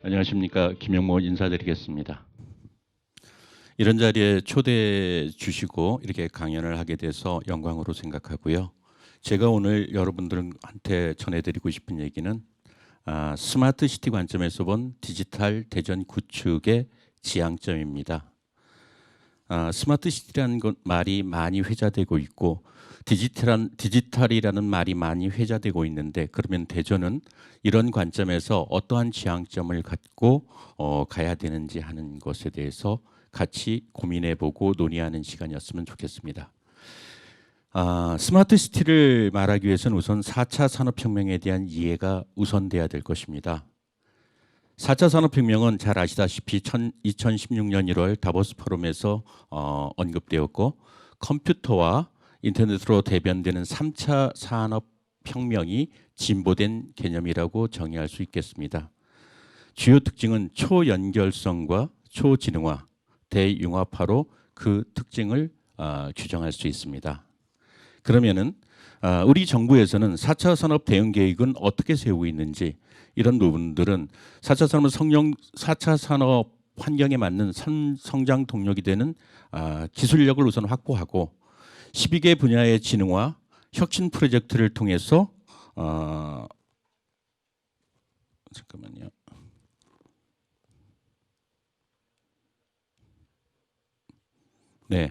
안녕하십니까. 김영모 인사드리겠습니다. 이런 자리에 초대해 주시고 이렇게 강연을 하게 돼서 영광으로 생각하고요. 제가 오늘 여러분들한테 전해드리고 싶은 얘기는 스마트 시티 관점에서 본 디지털 대전 구축의 지향점입니다. 스마트 시티라는 말이 많이 회자되고 있고 디지털이라는 말이 많이 회자되고 있는데, 그러면 대전은 이런 관점에서 어떠한 지향점을 갖고 가야 되는지 하는 것에 대해서 같이 고민해보고 논의하는 시간이었으면 좋겠습니다. 스마트 시티를 말하기 위해서는 우선 4차 산업혁명에 대한 이해가 우선돼야 될 것입니다. 4차 산업혁명은 잘 아시다시피 2016년 1월 다보스 포럼에서 언급되었고, 컴퓨터와 인터넷으로 대변되는 3차 산업혁명이 진보된 개념이라고 정의할 수 있겠습니다. 주요 특징은 초연결성과 초지능화, 대융합화로 그 특징을 규정할 수 있습니다. 그러면은 우리 정부에서는 4차 산업 대응 계획은 어떻게 세우고 있는지, 이런 부분들은 4차 산업 환경에 맞는 성장 동력이 되는 기술력을 우선 확보하고 12개 분야의 진흥화, 혁신 프로젝트를 통해서 잠깐만요. 네,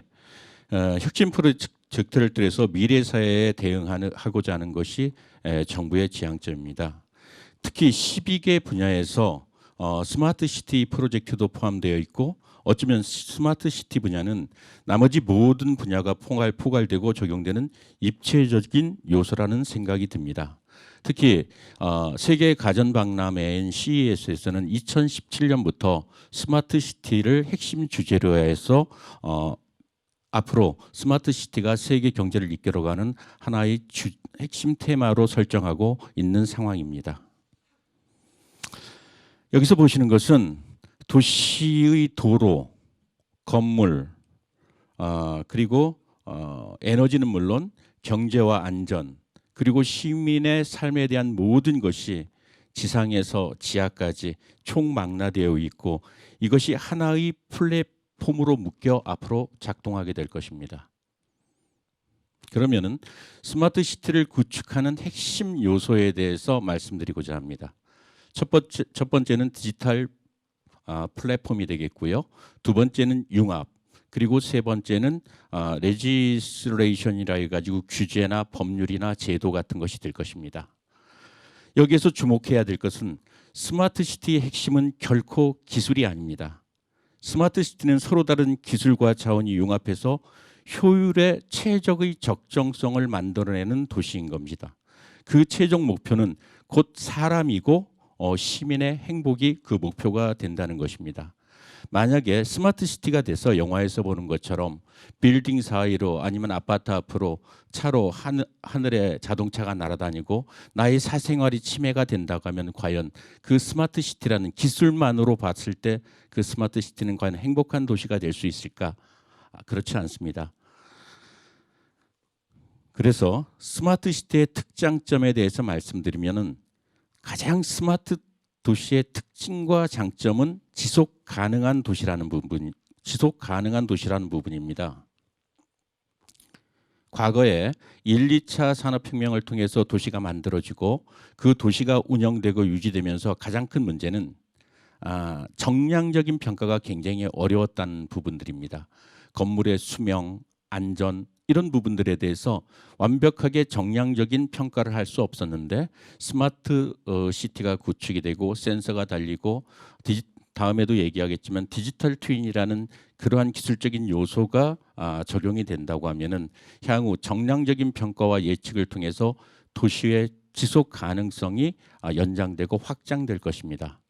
혁신 프로젝트를 통해서 미래 사회에 대응하고자 하는 것이 정부의 지향점입니다. 특히 12개 분야에서 스마트 시티 프로젝트도 포함되어 있고, 어쩌면 스마트 시티 분야는 나머지 모든 분야가 포괄되고 적용되는 입체적인 요소라는 생각이 듭니다. 특히 세계 가전 박람회인 CES에서는 2017년부터 스마트 시티를 핵심 주제로 해서 앞으로 스마트 시티가 세계 경제를 이끌어가는 하나의 핵심 테마로 설정하고 있는 상황입니다. 여기서 보시는 것은 도시의 도로, 건물, 그리고 에너지는 물론 경제와 안전, 그리고 시민의 삶에 대한 모든 것이 지상에서 지하까지 총망라되어 있고, 이것이 하나의 플랫폼으로 묶여 앞으로 작동하게 될 것입니다. 그러면은 스마트 시티를 구축하는 핵심 요소에 대해서 말씀드리고자 합니다. 첫 번째는 디지털 플랫폼이 되겠고요. 두 번째는 융합, 그리고 세 번째는 레지슬레이션이라 해가지고 규제나 법률이나 제도 같은 것이 될 것입니다. 여기에서 주목해야 될 것은 스마트 시티의 핵심은 결코 기술이 아닙니다. 스마트 시티는 서로 다른 기술과 자원이 융합해서 효율의 최적의 적정성을 만들어내는 도시인 겁니다. 그 최종 목표는 곧 사람이고 시민의 행복이 그 목표가 된다는 것입니다. 만약에 스마트 시티가 돼서 영화에서 보는 것처럼 빌딩 사이로 아니면 아파트 앞으로 차로 하늘에 자동차가 날아다니고 나의 사생활이 침해가 된다고 하면, 과연 그 스마트 시티라는 기술만으로 봤을 때 그 스마트 시티는 과연 행복한 도시가 될 수 있을까? 그렇지 않습니다. 그래서 스마트 시티의 특장점에 대해서 말씀드리면은, 가장 스마트 도시의 특징과 장점은 지속 가능한 도시라는 부분입니다. 과거에 1, 2차 산업혁명을 통해서 도시가 만들어지고 그 도시가 운영되고 유지되면서 가장 큰 문제는 정량적인 평가가 굉장히 어려웠다는 부분들입니다. 건물의 수명, 안전, 이런 부분들에 대해서 완벽하게 정량적인 평가를 할 수 없었는데, 스마트 시티가 구축이 되고 센서가 달리고 다음에도 얘기하겠지만 디지털 트윈이라는 그러한 기술적인 요소가 적용이 된다고 하면은 향후 정량적인 평가와 예측을 통해서 도시의 지속 가능성이 연장되고 확장될 것입니다.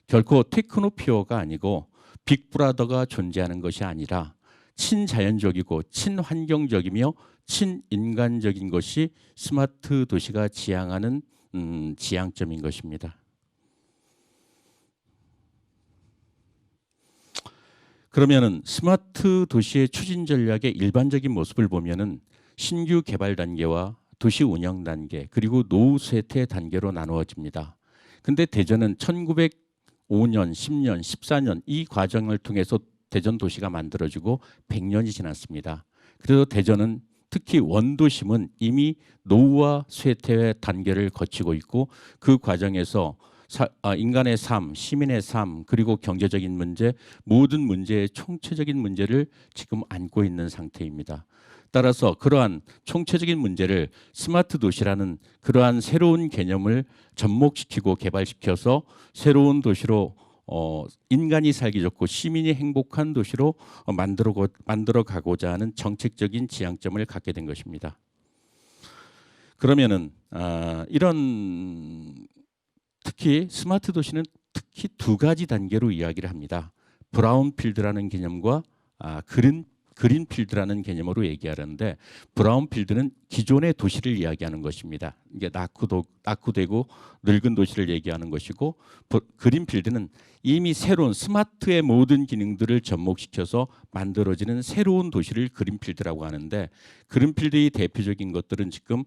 결코 테크노피어가 아니고 빅브라더가 존재하는 것이 아니라 친자연적이고 친환경적이며 친인간적인 것이 스마트 도시가 지향하는 지향점인 것입니다. 그러면은 스마트 도시의 추진 전략의 일반적인 모습을 보면은 신규 개발 단계와 도시 운영 단계, 그리고 노후 쇠퇴 단계로 나누어집니다. 근데 대전은 5년, 10년, 14년 이 과정을 통해서 대전 도시가 만들어지고 100년이 지났습니다. 그래서 대전은 특히 원도심은 이미 노후와 쇠퇴의 단계를 거치고 있고 그 과정에서 인간의 삶, 시민의 삶, 그리고 경제적인 문제, 모든 문제의 총체적인 문제를 지금 안고 있는 상태입니다. 따라서 그러한 총체적인 문제를 스마트 도시라는 그러한 새로운 개념을 접목시키고 개발시켜서 새로운 도시로 인간이 살기 좋고 시민이 행복한 도시로 만들어 가고자 하는 정책적인 지향점을 갖게 된 것입니다. 그러면은 이런 특히 스마트 도시는 특히 두 가지 단계로 이야기를 합니다. 브라운필드라는 개념과 그린필드라는 개념으로 얘기하는데 브라운필드는 기존의 도시를 이야기하는 것입니다. 이게 낙후되고 늙은 도시를 얘기하는 것이고 그린필드는 이미 새로운 스마트의 모든 기능들을 접목시켜서 만들어지는 새로운 도시를 그린필드라고 하는데 그린필드의 대표적인 것들은 지금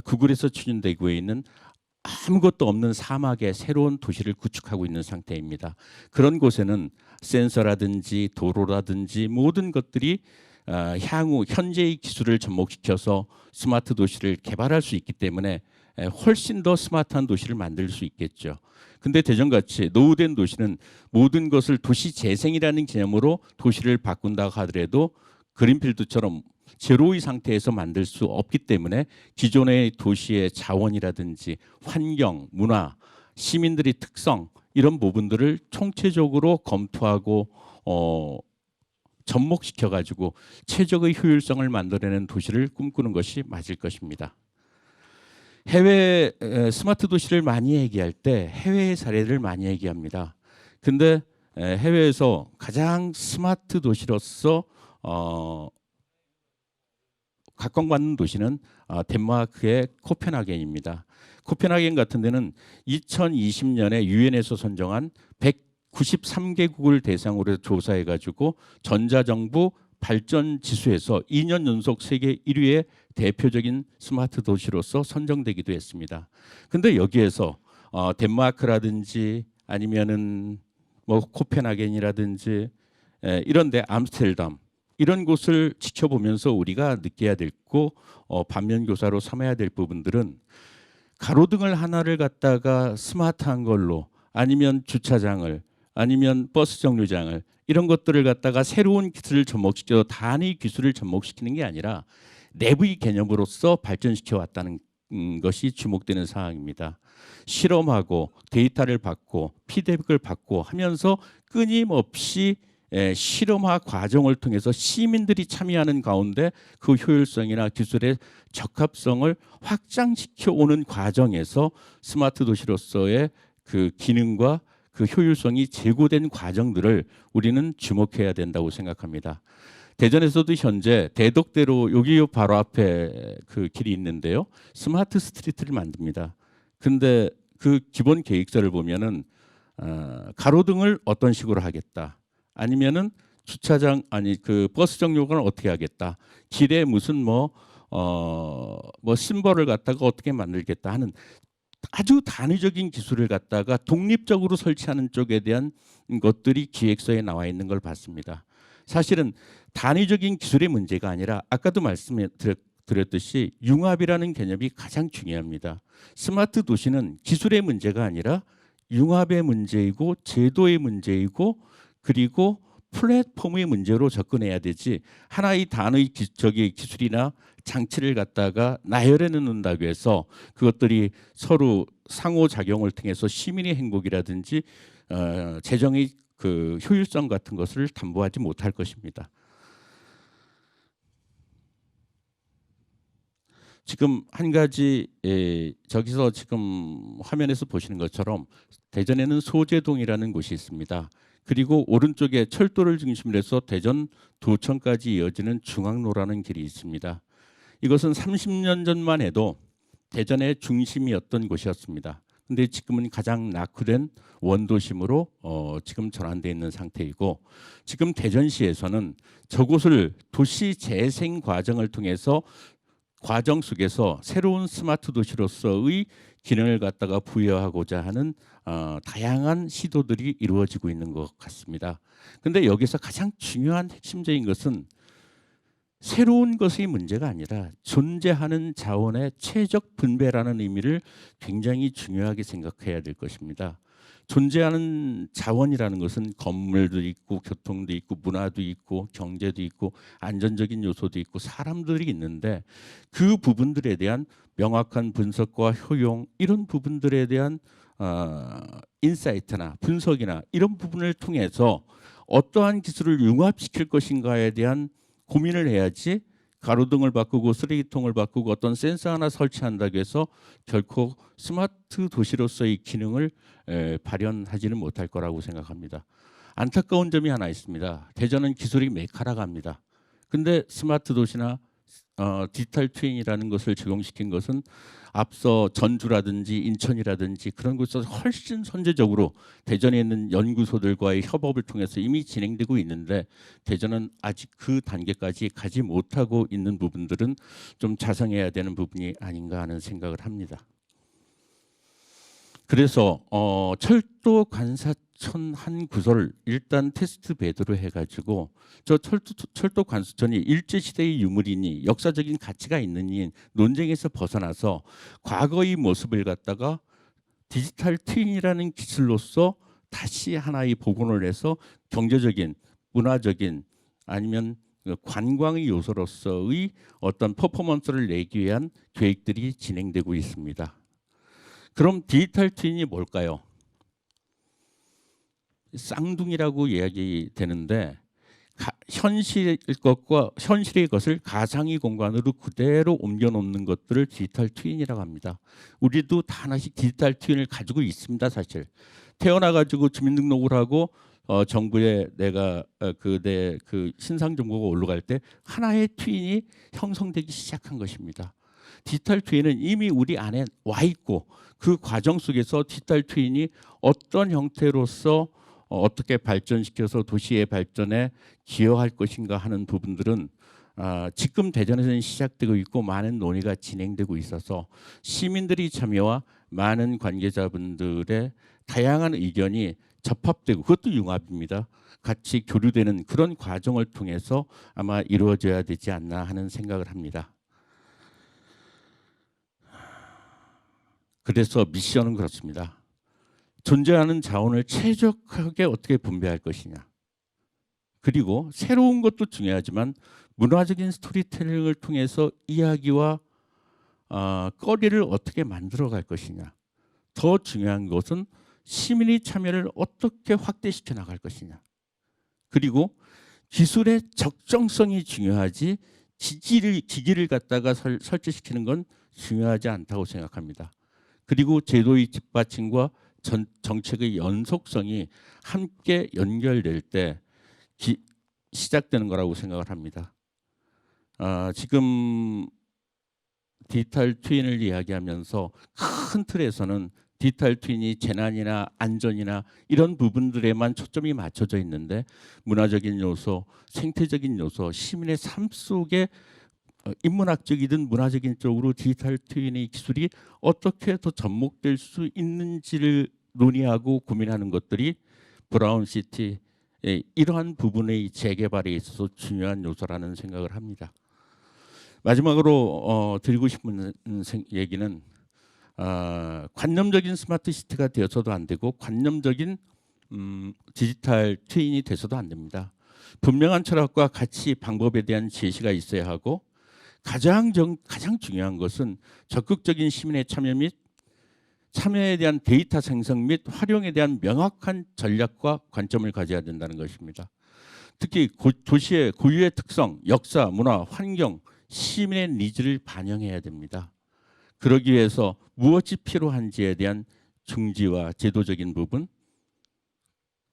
구글에서 추진되고 있는 아무것도 없는 사막에 새로운 도시를 구축하고 있는 상태입니다. 그런 곳에는 센서라든지 도로라든지 모든 것들이 향후 현재의 기술을 접목시켜서 스마트 도시를 개발할 수 있기 때문에 훨씬 더 스마트한 도시를 만들 수 있겠죠. 근데 대전같이 노후된 도시는 모든 것을 도시 재생이라는 개념으로 도시를 바꾼다고 하더라도 그린필드처럼 제로의 상태에서 만들 수 없기 때문에 기존의 도시의 자원이라든지 환경, 문화, 시민들의 특성 이런 부분들을 총체적으로 검토하고 접목시켜 가지고 최적의 효율성을 만들어내는 도시를 꿈꾸는 것이 맞을 것입니다. 해외 스마트 도시를 많이 얘기할 때 해외의 사례를 많이 얘기합니다. 근데 해외에서 가장 스마트 도시로서 각광받는 도시는 덴마크의 코펜하겐입니다. 코펜하겐 같은 데는 2020년에 유엔에서 선정한 193개국을 대상으로 조사해 가지고 전자정부 발전 지수에서 2년 연속 세계 1위의 대표적인 스마트 도시로서 선정되기도 했습니다. 근데 여기에서 덴마크라든지 아니면은 뭐 코펜하겐이라든지 이런데 암스테르담 이런 곳을 지켜보면서 우리가 느껴야 되고 반면교사로 삼아야 될 부분들은 가로등을 하나를 갖다가 스마트한 걸로 아니면 주차장을 아니면 버스 정류장을 이런 것들을 갖다가 새로운 기술을 접목시켜 단위 기술을 접목시키는 게 아니라 내부의 개념으로서 발전시켜 왔다는 것이 주목되는 사항입니다. 실험하고 데이터를 받고 피드백을 받고 하면서 끊임없이 실험화 과정을 통해서 시민들이 참여하는 가운데 그 효율성이나 기술의 적합성을 확장시켜 오는 과정에서 스마트 도시로서의 그 기능과 그 효율성이 제고된 과정들을 우리는 주목해야 된다고 생각합니다. 대전에서도 현재 대덕대로 여기 바로 앞에 그 길이 있는데요. 스마트 스트리트를 만듭니다. 근데 그 기본 계획서를 보면은 가로등을 어떤 식으로 하겠다. 아니면은 주차장 그 버스 정류장을 어떻게 하겠다. 길에 무슨 뭐 심벌을 갖다가 어떻게 만들겠다 하는 아주 단위적인 기술을 갖다가 독립적으로 설치하는 쪽에 대한 것들이 기획서에 나와 있는 걸 봤습니다. 사실은 단위적인 기술의 문제가 아니라 아까도 말씀드렸듯이 융합이라는 개념이 가장 중요합니다. 스마트 도시는 기술의 문제가 아니라 융합의 문제이고 제도의 문제이고 그리고 플랫폼의 문제로 접근해야 되지 하나의 단의 기술이나 장치를 갖다가 나열해 놓는다고 해서 그것들이 서로 상호작용을 통해서 시민의 행복이라든지 재정의 그 효율성 같은 것을 담보하지 못할 것입니다. 지금 한 가지 저기서 지금 화면에서 보시는 것처럼 대전에는 소재동이라는 곳이 있습니다. 그리고 오른쪽에 철도를 중심으로 해서 대전 도청까지 이어지는 중앙로라는 길이 있습니다. 이것은 30년 전만 해도 대전의 중심이었던 곳이었습니다. 근데 지금은 가장 낙후된 원도심으로 지금 전환되어 있는 상태이고 지금 대전시에서는 저곳을 도시 재생 과정을 통해서 과정 속에서 새로운 스마트 도시로서의 기능을 갖다가 부여하고자 하는 다양한 시도들이 이루어지고 있는 것 같습니다. 근데 여기서 가장 중요한 핵심적인 것은 새로운 것이 문제가 아니라 존재하는 자원의 최적 분배라는 의미를 굉장히 중요하게 생각해야 될 것입니다. 존재하는 자원이라는 것은 건물도 있고 교통도 있고 문화도 있고 경제도 있고 안전적인 요소도 있고 사람들이 있는데 그 부분들에 대한 명확한 분석과 효용 이런 부분들에 대한 인사이트나 분석이나 이런 부분을 통해서 어떠한 기술을 융합시킬 것인가에 대한 고민을 해야지 가로등을 바꾸고 쓰레기통을 바꾸고 어떤 센서 하나 설치한다고 해서 결코 스마트 도시로서의 기능을 발현하지는 못할 거라고 생각합니다. 안타까운 점이 하나 있습니다. 대전은 기술이 메카라갑니다. 근데 스마트 도시나 디지털 트윈이라는 것을 적용시킨 것은 앞서 전주라든지 인천이라든지 그런 곳에서 훨씬 선제적으로 대전에 있는 연구소들과의 협업을 통해서 이미 진행되고 있는데 대전은 아직 그 단계까지 가지 못하고 있는 부분들은 좀 자성해야 되는 부분이 아닌가 하는 생각을 합니다. 그래서 철도 관사천 한 구설을 일단 테스트 배드로 해가지고 저 철도 관사천이 일제 시대의 유물이니 역사적인 가치가 있느니 논쟁에서 벗어나서 과거의 모습을 갖다가 디지털 트윈이라는 기술로서 다시 하나의 복원을 해서 경제적인, 문화적인 아니면 관광의 요소로서의 어떤 퍼포먼스를 내기 위한 계획들이 진행되고 있습니다. 그럼 디지털 트윈이 뭘까요? 쌍둥이라고 이야기 되는데 현실의 것을 가상의 공간으로 그대로 옮겨 놓는 것들을 디지털 트윈이라고 합니다. 우리도 다 하나씩 디지털 트윈을 가지고 있습니다. 사실 태어나 가지고 주민등록을 하고 정부에 내가 내 신상 정보가 올라갈 때 하나의 트윈이 형성되기 시작한 것입니다. 디지털 트윈은 이미 우리 안에 와 있고 그 과정 속에서 디지털 트윈이 어떤 형태로서 어떻게 발전시켜서 도시의 발전에 기여할 것인가 하는 부분들은 지금 대전에서는 시작되고 있고 많은 논의가 진행되고 있어서 시민들이 참여와 많은 관계자분들의 다양한 의견이 접합되고 그것도 융합입니다. 같이 교류되는 그런 과정을 통해서 아마 이루어져야 되지 않나 하는 생각을 합니다. 그래서 미션은 그렇습니다. 존재하는 자원을 최적하게 어떻게 분배할 것이냐. 그리고 새로운 것도 중요하지만 문화적인 스토리텔링을 통해서 이야기와 거리를 어떻게 만들어갈 것이냐. 더 중요한 것은 시민의 참여를 어떻게 확대시켜 나갈 것이냐. 그리고 기술의 적정성이 중요하지 기기를 갖다가 설치시키는 건 중요하지 않다고 생각합니다. 그리고 제도의 뒷받침과 정책의 연속성이 함께 연결될 때 시작되는 거라고 생각을 합니다. 지금 디지털 트윈을 이야기하면서 큰 틀에서는 디지털 트윈이 재난이나 안전이나 이런 부분들에만 초점이 맞춰져 있는데 문화적인 요소, 생태적인 요소, 시민의 삶 속에 인문학적이든 문화적인 쪽으로 디지털 트윈의 기술이 어떻게 더 접목될 수 있는지를 논의하고 고민하는 것들이 브라운시티의 이러한 부분의 재개발에 있어서 중요한 요소라는 생각을 합니다. 마지막으로 드리고 싶은 얘기는 관념적인 스마트 시티가 되어서도 안 되고 관념적인 디지털 트윈이 돼서도 안 됩니다. 분명한 철학과 가치, 방법에 대한 제시가 있어야 하고 가장 중요한 것은 적극적인 시민의 참여 및 참여에 대한 데이터 생성 및 활용에 대한 명확한 전략과 관점을 가져야 된다는 것입니다. 특히 도시의 고유의 특성, 역사, 문화, 환경, 시민의 니즈를 반영해야 됩니다. 그러기 위해서 무엇이 필요한지에 대한 중지와 제도적인 부분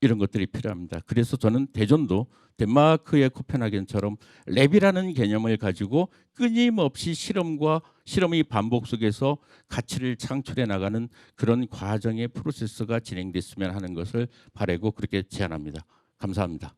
이런 것들이 필요합니다. 그래서 저는 대전도 덴마크의 코펜하겐처럼 랩이라는 개념을 가지고 끊임없이 실험의 반복 속에서 가치를 창출해 나가는 그런 과정의 프로세스가 진행됐으면 하는 것을 바라고 그렇게 제안합니다. 감사합니다.